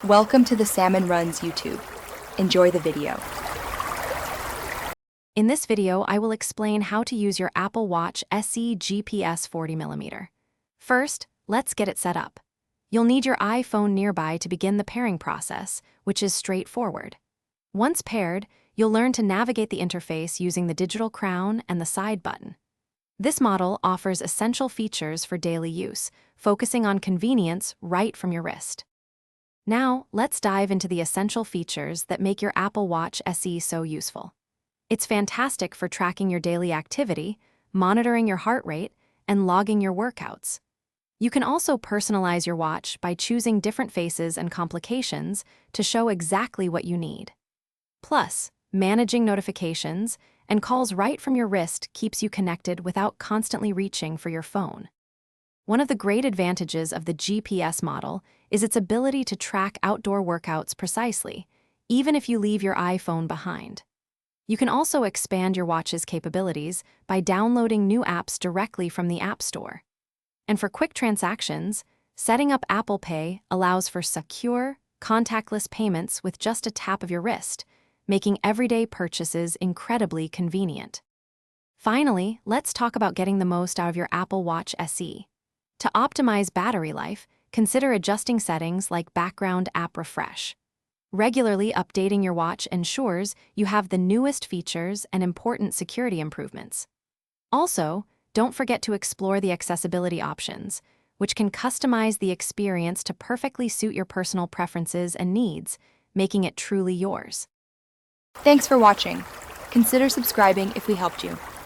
Welcome to the Salmon Runs YouTube. Enjoy the video. In this video, I will explain how to use your Apple Watch SE GPS 40mm. First, let's get it set up. You'll need your iPhone nearby to begin the pairing process, which is straightforward. Once paired, you'll learn to navigate the interface using the digital crown and the side button. This model offers essential features for daily use, focusing on convenience right from your wrist. Now, let's dive into the essential features that make your Apple Watch SE so useful. It's fantastic for tracking your daily activity, monitoring your heart rate, and logging your workouts. You can also personalize your watch by choosing different faces and complications to show exactly what you need. Plus, managing notifications and calls right from your wrist keeps you connected without constantly reaching for your phone. One of the great advantages of the GPS model is its ability to track outdoor workouts precisely, even if you leave your iPhone behind. You can also expand your watch's capabilities by downloading new apps directly from the App Store. And for quick transactions, setting up Apple Pay allows for secure, contactless payments with just a tap of your wrist, making everyday purchases incredibly convenient. Finally, let's talk about getting the most out of your Apple Watch SE. To optimize battery life, consider adjusting settings like background app refresh. Regularly updating your watch ensures you have the newest features and important security improvements. Also, don't forget to explore the accessibility options, which can customize the experience to perfectly suit your personal preferences and needs, making it truly yours. Thanks for watching. Consider subscribing if we helped you.